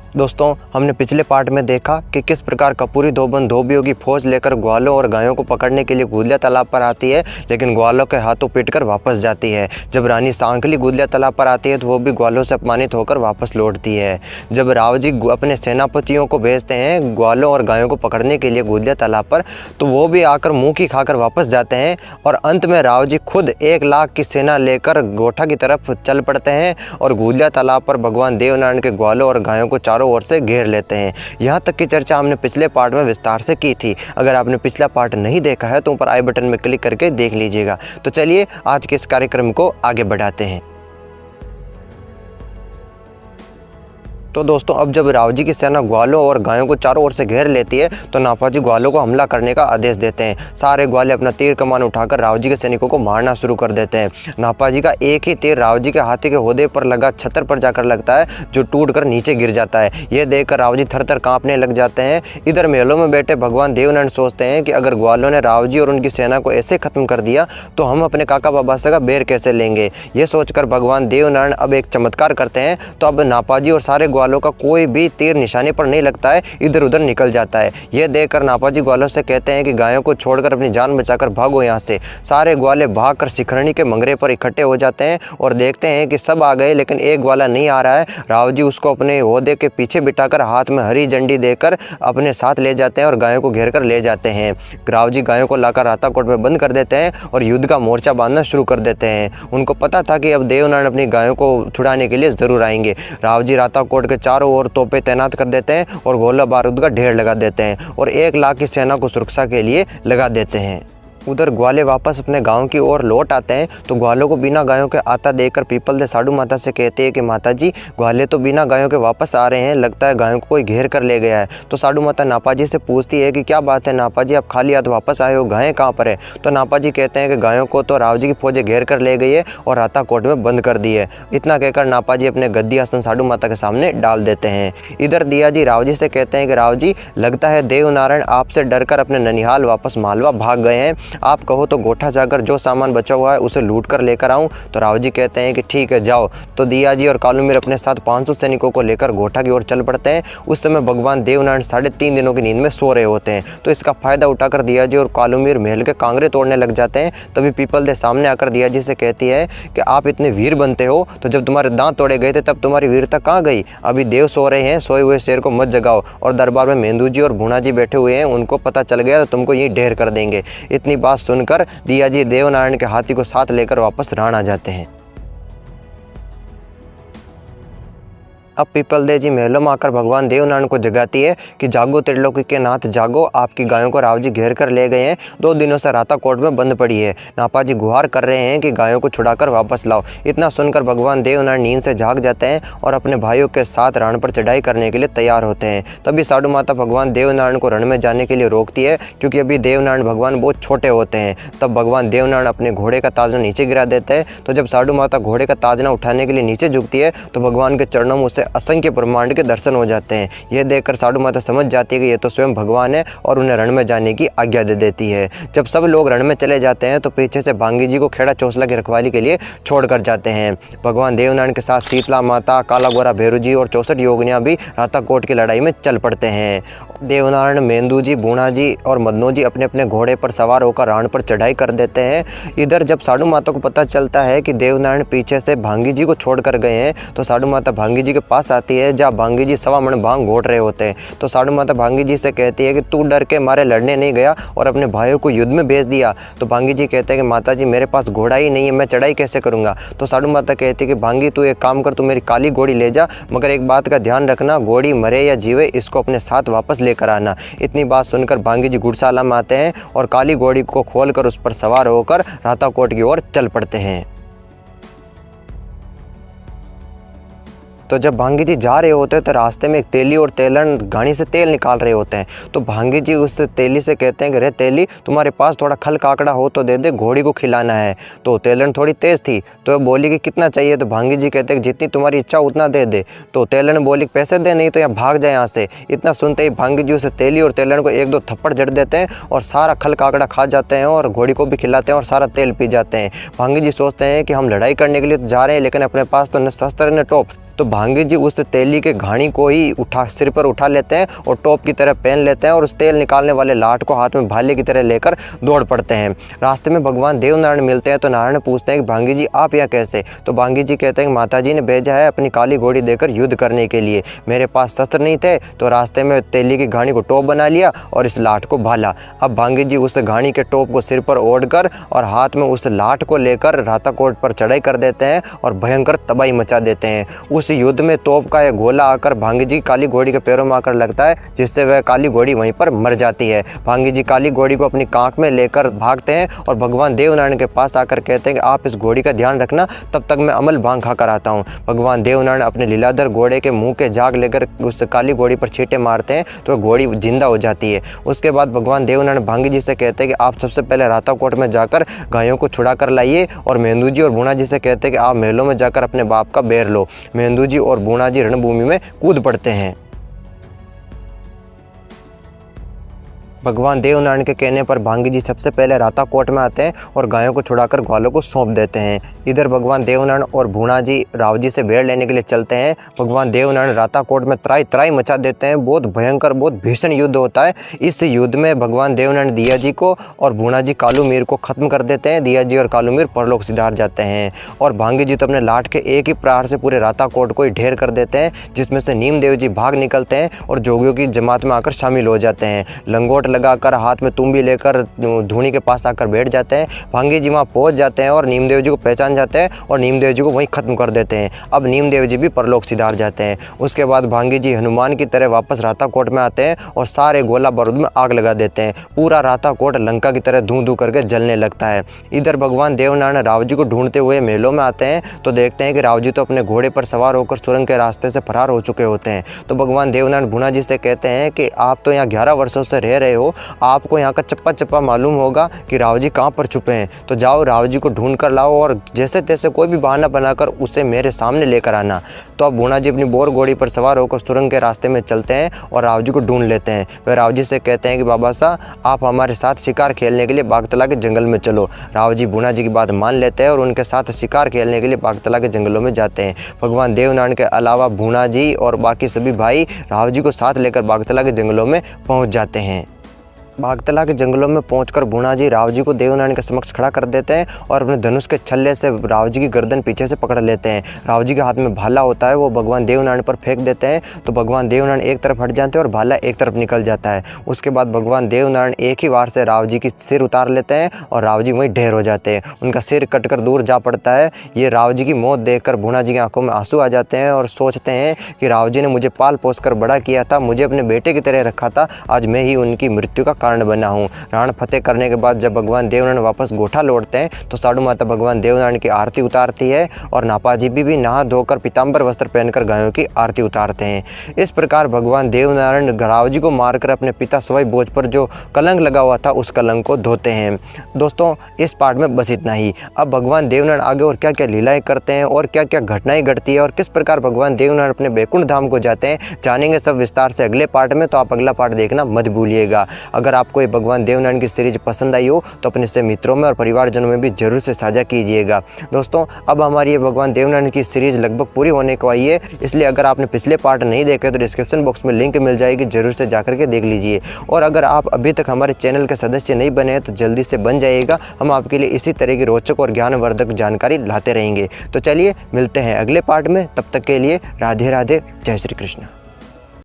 दोस्तों, हमने पिछले पार्ट में देखा कि किस प्रकार कपूरी धोबन धोबियों की फौज लेकर ग्वालों और गायों को पकड़ने के लिए गुदलिया तालाब पर आती है, लेकिन ग्वालों के हाथों पीटकर वापस जाती है। जब रानी सांकली गुदलिया तालाब पर आती है तो वो भी ग्वालों से अपमानित होकर वापस लौटती है। जब राव जी अपने सेनापतियों को भेजते हैं ग्वालों और गायों को पकड़ने के लिए गुदलिया तालाब पर, तो वो भी आकर मुँह की खाकर वापस जाते हैं और अंत में राव जी खुद 1 लाख की सेना लेकर गोठा की तरफ चल पड़ते हैं और गुदलिया तालाब पर भगवान देवनारायण के ग्वालों और गायों को चारों ओर से घेर लेते हैं। यहाँ तक की चर्चा हमने पिछले पार्ट में विस्तार से की थी। अगर आपने पिछला पार्ट नहीं देखा है तो ऊपर आई बटन में क्लिक करके देख लीजिएगा। तो चलिए आज के इस कार्यक्रम को आगे बढ़ाते हैं। तो दोस्तों, अब जब राव जी की सेना ग्वालों और गायों को चारों ओर से घेर लेती है तो नापाजी ग्वालों को हमला करने का आदेश देते हैं। सारे ग्वाले अपना तीर कमान उठाकर राव जी के सैनिकों को मारना शुरू कर देते हैं। नापाजी का एक ही तीर राव जी के हाथी के होदे पर लगा छतर पर जाकर लगता है, जो टूटकर नीचे गिर जाता है। यह देखकर राव जी थर-थर कांपने लग जाते हैं। इधर महलों में बैठे भगवान देवनारायण सोचते हैं कि अगर ग्वालों ने राव जी और उनकी सेना को ऐसे खत्म कर दिया तो हम अपने काका बाबा से का बेर कैसे लेंगे। ये सोचकर भगवान देवनारायण अब एक चमत्कार करते हैं। तो अब नापाजी और सारे ग्वालों का कोई भी तीर निशाने पर नहीं लगता है, इधर उधर निकल जाता है। यह देखकर नापाजी ग्वालों से कहते हैं कि गायों को छोड़कर अपनी जान बचाकर भागो यहाँ से। सारे ग्वाले भागकर शिखरणी के मंगरे पर इकट्ठे हो जाते हैं और देखते हैं कि सब आ गए, लेकिन एक ग्वाला नहीं आ रहा है। राव जी उसको अपने ओहदे के पीछे बिठाकर हाथ में हरी झंडी देकर अपने साथ ले जाते हैं और गायों को घेर कर ले जाते हैं। राव जी गायों को लाकर राताकोट में बंद कर देते हैं और युद्ध का मोर्चा बांधना शुरू कर देते हैं। उनको पता था कि अब देवनारायण अपनी गायों को छुड़ाने के लिए जरूर आएंगे। राव जी राताकोट के चारों ओर तोपें तैनात कर देते हैं और गोला बारूद का ढेर लगा देते हैं और 1 लाख की सेना को सुरक्षा के लिए लगा देते हैं। उधर ग्वाले वापस अपने गांव की ओर लौट आते हैं तो ग्वालों को बिना गायों के आता देखकर पीपल दे साधु माता से कहते हैं कि माता जी, ग्वाले तो बिना गायों के वापस आ रहे हैं, लगता है गायों को कोई घेर कर ले गया है। तो साधु माता नापाजी से पूछती है कि क्या बात है नापाजी, आप खाली हाथ वापस आए हो, गायें कहाँ पर है। तो नापाजी कहते हैं कि गायों को तो राव जी की फौजें घेर कर ले गई है और राताकोट में बंद कर दी है। इतना कहकर नापाजी अपने गद्दी आसन साधु माता के सामने डाल देते हैं। इधर दिया जी राव जी से कहते हैं कि राव जी, लगता है देवनारायण आपसे डरकर अपने ननिहाल वापस मालवा भाग गए हैं। आप कहो तो गोठा जाकर जो सामान बचा हुआ है उसे लूट कर लेकर आऊं। तो राव जी कहते हैं कि ठीक है, जाओ। तो दिया जी और कालूमीर अपने साथ 500 सैनिकों को लेकर गोठा की ओर चल पड़ते हैं। उस समय भगवान देवनारायण 3.5 दिनों की नींद में सो रहे होते हैं। तो इसका फायदा उठाकर दिया जी और कालूमीर महल के कांगड़े तोड़ने लग जाते हैं। तभी पीपल दे सामने आकर दिया जी से कहती है कि आप इतने वीर बनते हो, तो जब तुम्हारे दांत तोड़े गए थे तब तुम्हारी वीरता कहाँ गई। अभी देव सो रहे हैं, सोए हुए शेर को मत जगाओ। और दरबार में मेंदू जी और भूना जी बैठे हुए हैं, उनको पता चल गया तो तुमको यही ढेर कर देंगे। इतनी बात सुनकर दिया जी देवनारायण के हाथी को साथ लेकर वापस राण आ जाते हैं। अब पीपल दे जी महलों में आकर भगवान देवनारायण को जगाती है कि जागो त्रिलोकी के नाथ जागो, आपकी गायों को राव जी घेर कर ले गए हैं। 2 दिनों से राताकोट में बंद पड़ी है। नापाजी गुहार कर रहे हैं कि गायों को छुड़ाकर वापस लाओ। इतना सुनकर भगवान देवनारायण नींद से जाग जाते हैं और अपने भाइयों के साथ रण पर चढ़ाई करने के लिए तैयार होते हैं। तभी साधु माता भगवान देवनारायण को रण में जाने के लिए रोकती है, क्योंकि अभी देवनारायण भगवान बहुत छोटे होते हैं। तब भगवान देवनारायण अपने घोड़े का ताजना नीचे गिरा देते हैं। तो जब साधु माता घोड़े का ताजना उठाने के लिए नीचे झुकती है तो भगवान के चरणों में उसे असंख्य ब्रह्मांड के दर्शन हो जाते हैं। यह देखकर साधु माता समझ जाती है कि यह तो स्वयं भगवान है और उन्हें रण में जाने की आज्ञा दे देती है। जब सब लोग रण में चले जाते हैं तो पीछे से भांगी जी को खेड़ा चौसला की रखवाली के लिए छोड़कर जाते हैं। भगवान देवनारायण के साथ शीतला माता, काला गोरा भैरू जी और 64 योगिनियां भी राताकोट की लड़ाई में चल पड़ते हैं। देवनारायण, मेंदू जी, भूना जी और मदनो जी अपने अपने घोड़े पर सवार होकर राण पर चढ़ाई कर देते हैं। इधर जब साधु माता को पता चलता है कि देवनारायण पीछे से भांगी जी को छोड़ कर गए हैं तो साधु माता भांगी जी के पास आती है, जहाँ भांगी जी 1.25 मण भांग घोट रहे होते हैं। तो साधु माता भांगी जी से कहती है कि तू डर के मारे लड़ने नहीं गया और अपने भाइयों को युद्ध में भेज दिया। तो भांगी जी कहते हैं कि माता जी, मेरे पास घोड़ा ही नहीं है, मैं चढ़ाई कैसे करूँगा। तो साधु माता कहती है कि भांगी, तू एक काम कर, तू मेरी काली घोड़ी ले जा, मगर एक बात का ध्यान रखना, घोड़ी मरे या जीवे इसको अपने साथ वापस लेकर आना। इतनी बात सुनकर भांगी जी घुड़शाला में आते हैं और काली घोड़ी को खोलकर उस पर सवार होकर राताकोट की ओर चल पड़ते हैं। तो जब भांगी जी जा रहे होते हैं तो रास्ते में एक तेली और तेलन घानी से तेल निकाल रहे होते हैं। तो भांगी जी उस तेली से कहते हैं कि रे तेली, तुम्हारे पास थोड़ा खल काकड़ा हो तो दे दे, घोड़ी को खिलाना है। तो तेलन थोड़ी तेज़ थी तो बोली कि कितना चाहिए। तो भांगी जी कहते हैं कि जितनी तुम्हारी इच्छा उतना दे दे। तो तेलन बोली पैसे दे, नहीं तो यहाँ भाग जाए यहाँ से। इतना सुनते ही भांगी जी उसे तेली और तेलन को 1-2 थप्पड़ जड़ देते हैं और सारा खल काकड़ा खा जाते हैं और घोड़ी को भी खिलाते हैं और सारा तेल पी जाते हैं। भांगी जी सोचते हैं कि हम लड़ाई करने के लिए तो जा रहे हैं, लेकिन अपने पास तो न शस्त्र न टोप, तो भांगी जी उस तेली के घानी को ही सिर पर उठा लेते हैं और टोप की तरह पहन लेते हैं और उस तेल निकालने वाले लाठ को हाथ में भाले की तरह लेकर दौड़ पड़ते हैं। रास्ते में भगवान देवनारायण मिलते हैं तो नारायण पूछते हैं कि भांगी जी आप यहाँ कैसे? तो भांगी जी कहते हैं कि माता जी ने भेजा है अपनी काली घोड़ी देकर युद्ध करने के लिए, मेरे पास शस्त्र नहीं थे तो रास्ते में तेली की घानी को टोप बना लिया और इस लाठ को भाला। अब भांगी जी उस घानी के टोप को सिर पर ओढ़कर और हाथ में उस लाठ को लेकर राताकोट पर चढ़ाई कर देते हैं और भयंकर तबाही मचा देते हैं। उस युद्ध में तोप का एक गोला आकर भांगी जी काली घोड़ी के पैरों में आकर लगता है, जिससे वह काली घोड़ी वहीं पर मर जाती है। भांगी जी काली घोड़ी को अपनी कांख में लेकर भागते हैं और भगवान देवनारायण के पास आकर कहते हैं कि आप इस घोड़ी का ध्यान रखना, तब तक मैं अमल भांग खाकर आता हूँ। भगवान देवनारायण अपने लीलाधर घोड़े के मुंह के जाग लेकर उस काली घोड़ी पर छींटे मारते हैं तो घोड़ी जिंदा हो जाती है। उसके बाद भगवान देवनारायण भांगी जी से कहते हैं कि आप सबसे पहले राताकोट में जाकर गायों को छुड़ा कर लाइए और मेंदू जी और बूढ़ा जी से कहते हैं कि आप महलों में जाकर अपने बाप का बेर लो। मेंदू जी और बूढ़ा जी रणभूमि में कूद पड़ते हैं। भगवान देवनारायण के कहने पर भांगी जी सबसे पहले राताकोट में आते हैं और गायों को छुड़ाकर ग्वालों को सौंप देते हैं। इधर भगवान देवनारायण और भूणा जी राव जी से भेड़ लेने के लिए चलते हैं। भगवान देवनारायण राताकोट में त्राई त्राई मचा देते हैं। बहुत भयंकर, बहुत भीषण युद्ध होता है। इस युद्ध में भगवान देवनारायण दिया जी को और भूणा जी कालू मीर को खत्म कर देते हैं। दिया जी और कालू मीर परलोक सिधार जाते हैं और भांगी जी तो अपने लाठ के एक ही प्रहार से पूरे राताकोट को ही ढेर कर देते हैं, जिसमें से नीम देव जी भाग निकलते हैं और जोगियों की जमात में आकर शामिल हो जाते हैं। लंगोट लगाकर हाथ में तुम्बी लेकर धूनी के पास आकर बैठ जाते हैं। भांगी जी वहाँ पहुँच जाते हैं और नीमदेव जी को पहचान जाते हैं और नीमदेव जी को वहीं खत्म कर देते हैं। अब नीमदेव जी भी परलोक सिधार जाते हैं। उसके बाद भांगी जी हनुमान की तरह वापस राताकोट में आते हैं और सारे गोला बारूद में आग लगा देते हैं। पूरा राताकोट लंका की तरह धूं धूं करके जलने लगता है। इधर भगवान देवनारायण राव जी को ढूंढते हुए महलों में आते हैं तो देखते हैं कि राव जी तो अपने घोड़े पर सवार होकर सुरंग के रास्ते से फरार हो चुके होते हैं। तो भगवान देवनारायण भूणा जी से कहते हैं कि आप तो यहाँ 11 वर्षों से रह रहे हो, आपको यहाँ का चप्पा चप्पा मालूम होगा कि राव जी कहाँ पर छुपे हैं, तो जाओ राव जी को ढूंढ कर लाओ और जैसे तैसे कोई भी बहाना बनाकर उसे मेरे सामने लेकर आना। तो अब भूणा जी अपनी बोर घोड़ी पर सवार होकर सुरंग के रास्ते में चलते हैं और राव जी को ढूंढ लेते हैं। वे राव जी से कहते हैं कि बाबा साहब आप हमारे साथ शिकार खेलने के लिए बागतला के जंगल में चलो। राव जी भूणा जी की बात मान लेते हैं और उनके साथ शिकार खेलने के लिए बागतला के जंगलों में जाते हैं। भगवान देवनारायण के अलावा भूणा जी और बाकी सभी भाई राव जी को साथ लेकर बागतला के जंगलों में पहुँच जाते हैं। बागतला के जंगलों में पहुंचकर भूणा जी राव जी को देवनारायण के समक्ष खड़ा कर देते हैं और अपने धनुष के छल्ले से राव जी की गर्दन पीछे से पकड़ लेते हैं। राव जी के हाथ में भाला होता है, वो भगवान देवनारायण पर फेंक देते हैं तो भगवान देवनारायण एक तरफ हट जाते हैं और भाला एक तरफ निकल जाता है। उसके बाद भगवान देवनारायण एक ही वार से राव जी की सिर उतार लेते हैं और राव जी वहीं ढेर हो जाते हैं। उनका सिर कटकर दूर जा पड़ता है। ये राव जी की मौत देखकर भूणा जी की आंखों में आंसू आ जाते हैं और सोचते हैं कि राव जी ने मुझे पाल पोस कर बड़ा किया था, मुझे अपने बेटे की तरह रखा था, आज मैं ही उनकी मृत्यु का कारण बना हूँ। रावण फतेह करने के बाद जब भगवान देवनारायण वापस गोठा लौटते हैं तो साधु माता भगवान देवनारायण की आरती उतारती है और नापाजी भी नहा धोकर पीताम्बर वस्त्र पहनकर गायों की आरती उतारते हैं। इस प्रकार भगवान देवनारायण राव जी को मारकर अपने पिता सवाई भोज पर जो कलंक लगा हुआ था उस कलंक को धोते हैं। दोस्तों इस पार्ट में बस इतना ही। अब भगवान देवनारायण आगे और क्या क्या लीलाएं करते हैं और क्या क्या घटनाएं घटती है और किस प्रकार भगवान देवनारायण अपने बैकुंठ धाम को जाते हैं, जानेंगे सब विस्तार से अगले पार्ट में। तो आप अगला पार्ट देखना मत भूलिएगा। अगर आपको ये भगवान देवनारायण की सीरीज पसंद आई हो तो अपने से मित्रों में और परिवारजनों में भी जरूर से साझा कीजिएगा। दोस्तों अब हमारी ये भगवान देवनारायण की सीरीज लगभग पूरी होने को आई है, इसलिए अगर आपने पिछले पार्ट नहीं देखे तो डिस्क्रिप्शन बॉक्स में लिंक मिल जाएगी, जरूर से जाकर के देख लीजिए। और अगर आप अभी तक हमारे चैनल के सदस्य नहीं बने हैं तो जल्दी से बन जाइएगा। हम आपके लिए इसी तरह की रोचक और ज्ञानवर्धक जानकारी लाते रहेंगे। तो चलिए मिलते हैं अगले पार्ट में, तब तक के लिए राधे राधे, जय श्री कृष्ण।